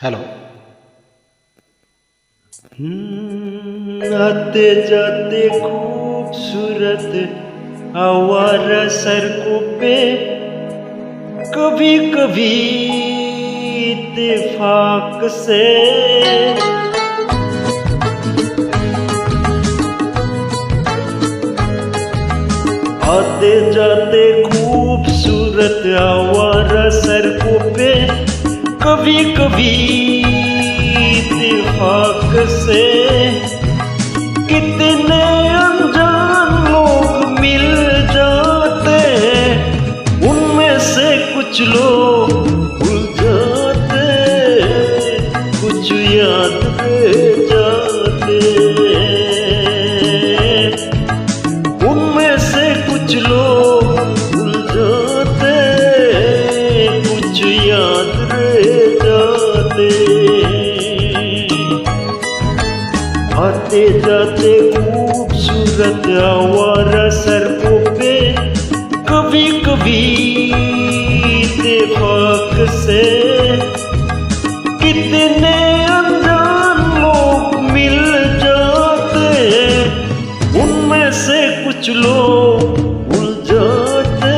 Hello. आते जाते खूबसूरत आवारा सड़कों पे कभी कभी इत्तेफाक से आते जाते खूबसूरत आवारा सड़कों पे कभी कभी इत्तेफाक से कितने अनजान लोग मिल जाते हैं, उनमें से कुछ लोग भूल जाते हैं, कुछ याद रह जाते हैं, उनमें से कुछ लोग भूल जाते हैं, कुछ याद रह जाते हैं। आते जाते खूबसूरत आवारा सड़कों पे कभी कभी इत्तेफाक से कितने अनजान लोग मिल जाते हैं, उनमें से कुछ लोग भूल जाते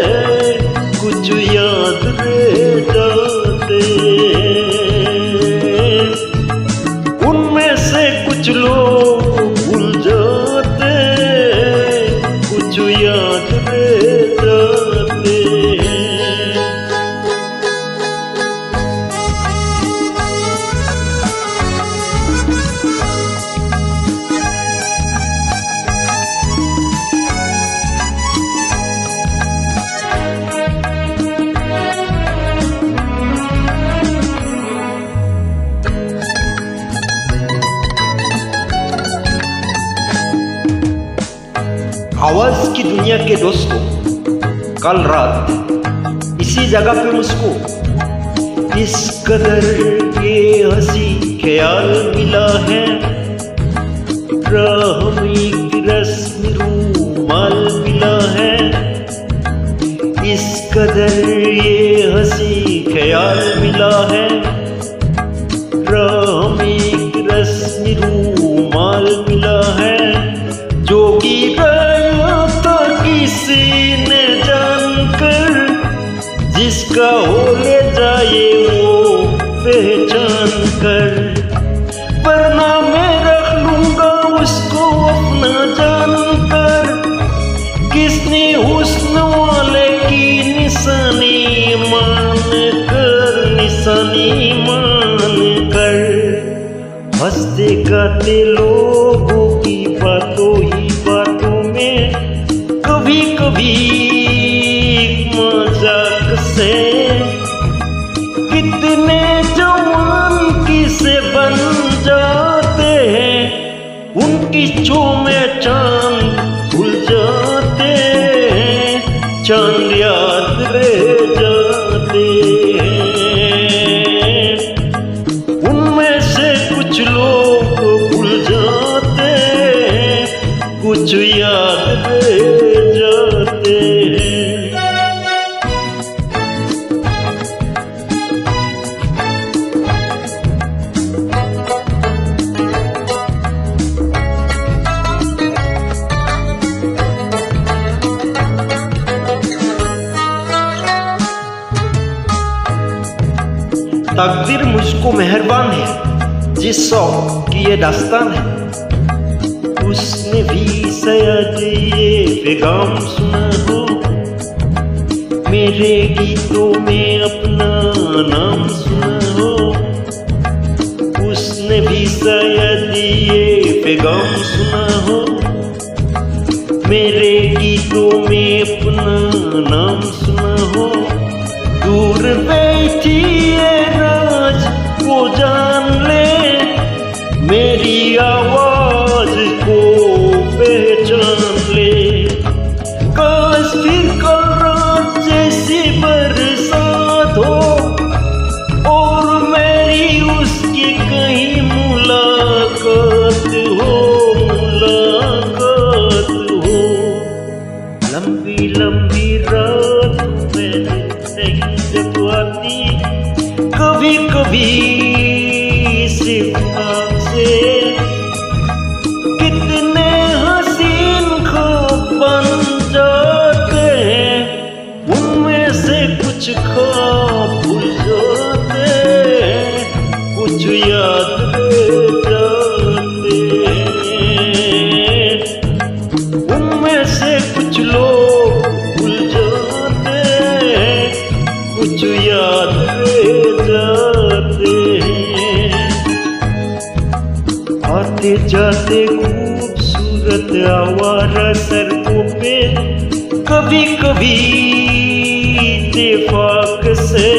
हैं, कुछ याद रह जाते हैं, उनमें से कुछ लोग भूल जाते हैं, कुछ याद रह जाते हैं। आवाज की दुनिया के दोस्तों, कल रात इसी जगह पे मुझको इस कदर के हंसी ख्याल मिला है, राह में एक रस्म रूमाल मिला है, इस कदर ये हंसी ख्याल मिला है, राह में एक रस्म रूमाल मिला है, जोगी किसी ने जानकर जिसका हो ले जाए वो पहचान कर, वरना मैं रख लूंगा उसको अपना जानकर, किसने हुस्न वाले की निशानी मान कर, हंसते गाते लोगों की बातों ही बातों में कभी कभी मजाक से कितने जवान किसे बन जाते हैं, उनकी छो में चांद भूल जाते हैं, चांद याद रह जाते हैं, उनमें से कुछ लोग भूल जाते हैं, कुछ याद रह जाते हैं। तकदीर मुझको मेहरबान है, जिस शौक की ये दास्तान है, उसने भी शायद ये पैगाम सुना हो, मेरे गीतों में अपना नाम सुना हो, उसने भी शायद ये पैगाम सुना हो, मेरे गीतों में अपना नाम सुना हो, दूर बैठी है राज वो जान ले, मेरी आवाज को पहचान ले, काश फिर कल रात जैसी बरसात हो और मेरी उसकी कहीं मुलाकात हो, लंबी लंबी रात में नहीं जब आती, कभी कभी सिर्फ से कितने हसीन ख्वाब बन जाते हैं, उनमें से कुछ ख्वाब भूल जाते हैं, कुछ याद रह जाते हैं, उनमें से कुछ लोग भूल जाते हैं, कुछ याद रह जाते हैं। आते जाते खूबसूरत आवारा सड़कों पे कभी कभी इत्तेफाक से